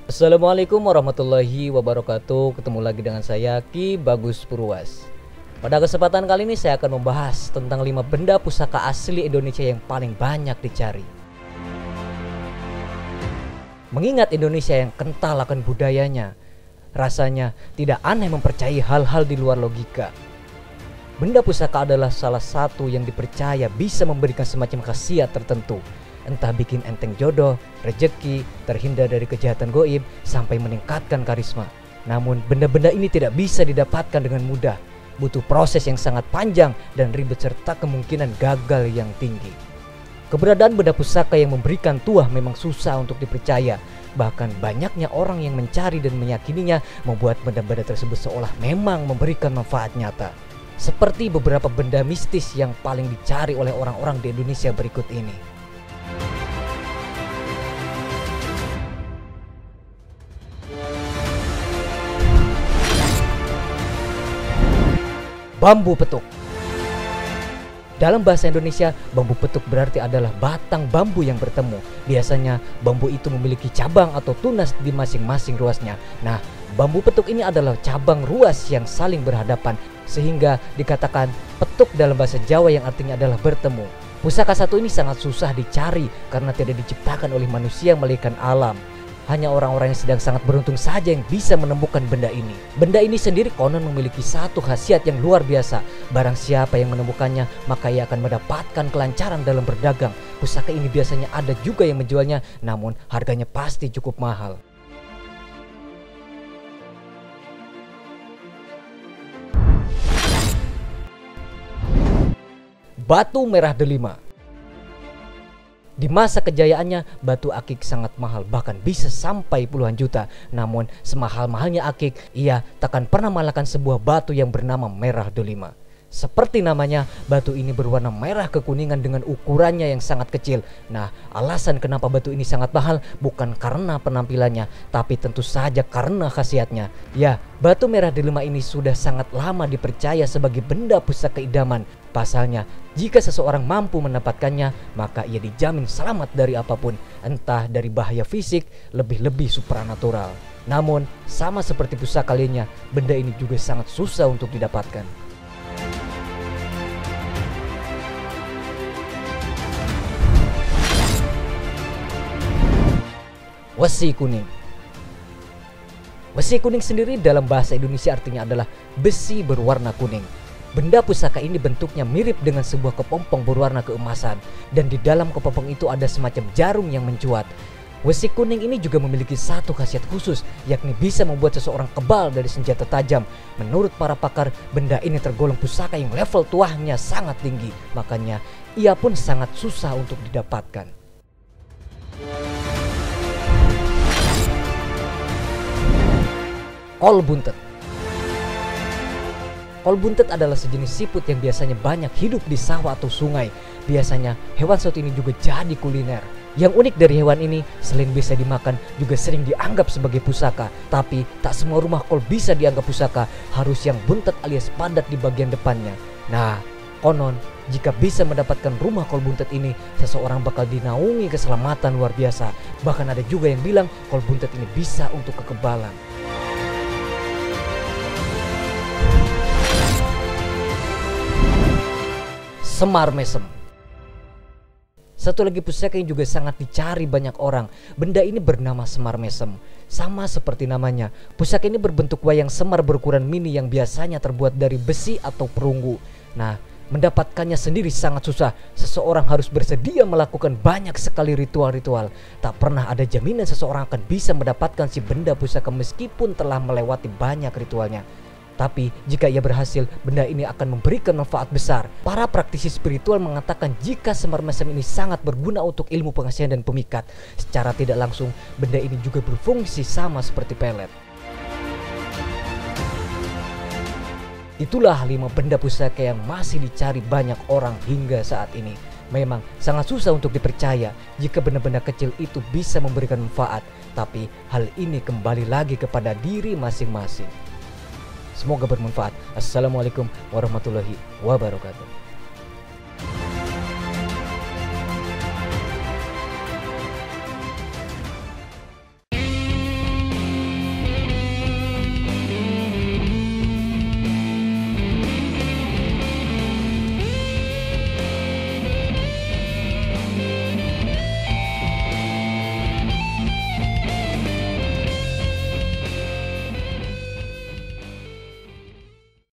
Assalamualaikum warahmatullahi wabarakatuh. Ketemu lagi dengan saya Ki Bagus Purwas. Pada kesempatan kali ini saya akan membahas tentang 5 benda pusaka asli Indonesia yang paling banyak dicari. Mengingat Indonesia yang kental akan budayanya, rasanya tidak aneh mempercayai hal-hal di luar logika. Benda pusaka adalah salah satu yang dipercaya bisa memberikan semacam khasiat tertentu. Entah bikin enteng jodoh, rejeki, terhindar dari kejahatan goib, sampai meningkatkan karisma. Namun benda-benda ini tidak bisa didapatkan dengan mudah. Butuh proses yang sangat panjang dan ribet serta kemungkinan gagal yang tinggi. Keberadaan benda pusaka yang memberikan tuah memang susah untuk dipercaya. Bahkan banyaknya orang yang mencari dan meyakininya membuat benda-benda tersebut seolah memang memberikan manfaat nyata. Seperti beberapa benda mistis yang paling dicari oleh orang-orang di Indonesia berikut ini. Bambu petuk. Dalam bahasa Indonesia, bambu petuk berarti adalah batang bambu yang bertemu. Biasanya bambu itu memiliki cabang atau tunas di masing-masing ruasnya. Nah, bambu petuk ini adalah cabang ruas yang saling berhadapan, sehingga dikatakan petuk dalam bahasa Jawa yang artinya adalah bertemu. Pusaka satu ini sangat susah dicari karena tidak diciptakan oleh manusia melainkan alam. Hanya orang-orang yang sedang sangat beruntung saja yang bisa menemukan benda ini. Benda ini sendiri konon memiliki satu khasiat yang luar biasa. Barang siapa yang menemukannya, maka ia akan mendapatkan kelancaran dalam berdagang. Pusaka ini biasanya ada juga yang menjualnya, namun harganya pasti cukup mahal. Batu merah delima. Di masa kejayaannya, batu akik sangat mahal, bahkan bisa sampai puluhan juta. Namun semahal-mahalnya akik, ia takkan pernah mengalahkan sebuah batu yang bernama merah delima. Seperti namanya, batu ini berwarna merah kekuningan dengan ukurannya yang sangat kecil. Nah, alasan kenapa batu ini sangat mahal bukan karena penampilannya, tapi tentu saja karena khasiatnya. Ya, batu merah delima ini sudah sangat lama dipercaya sebagai benda pusaka idaman. Pasalnya, jika seseorang mampu mendapatkannya, maka ia dijamin selamat dari apapun, entah dari bahaya fisik, lebih-lebih supranatural. Namun, sama seperti pusaka lainnya, benda ini juga sangat susah untuk didapatkan. Wesi kuning. Wesi kuning sendiri dalam bahasa Indonesia artinya adalah besi berwarna kuning. Benda pusaka ini bentuknya mirip dengan sebuah kepompong berwarna keemasan, dan di dalam kepompong itu ada semacam jarum yang mencuat. Wesi kuning ini juga memiliki satu khasiat khusus, yakni bisa membuat seseorang kebal dari senjata tajam. Menurut para pakar, benda ini tergolong pusaka yang level tuahnya sangat tinggi, makanya ia pun sangat susah untuk didapatkan. Kol buntet. Kol buntet adalah sejenis siput yang biasanya banyak hidup di sawah atau sungai. Biasanya hewan satu ini juga jadi kuliner. Yang unik dari hewan ini, selain bisa dimakan, juga sering dianggap sebagai pusaka. Tapi tak semua rumah kol bisa dianggap pusaka, harus yang buntet alias padat di bagian depannya. Nah, konon jika bisa mendapatkan rumah kol buntet ini, seseorang bakal dinaungi keselamatan luar biasa. Bahkan ada juga yang bilang kol buntet ini bisa untuk kekebalan. Semar mesem. Satu lagi pusaka yang juga sangat dicari banyak orang. Benda ini bernama semar mesem. Sama seperti namanya, pusaka ini berbentuk wayang semar berukuran mini yang biasanya terbuat dari besi atau perunggu. Nah, mendapatkannya sendiri sangat susah. Seseorang harus bersedia melakukan banyak sekali ritual-ritual. Tak pernah ada jaminan seseorang akan bisa mendapatkan si benda pusaka meskipun telah melewati banyak ritualnya. Tapi jika ia berhasil, benda ini akan memberikan manfaat besar. Para praktisi spiritual mengatakan jika semar mesem ini sangat berguna untuk ilmu pengasihan dan pemikat. Secara tidak langsung, benda ini juga berfungsi sama seperti pelet. Itulah 5 benda pusaka yang masih dicari banyak orang hingga saat ini. Memang sangat susah untuk dipercaya jika benda-benda kecil itu bisa memberikan manfaat. Tapi hal ini kembali lagi kepada diri masing-masing. Semoga bermanfaat. Assalamualaikum warahmatullahi wabarakatuh.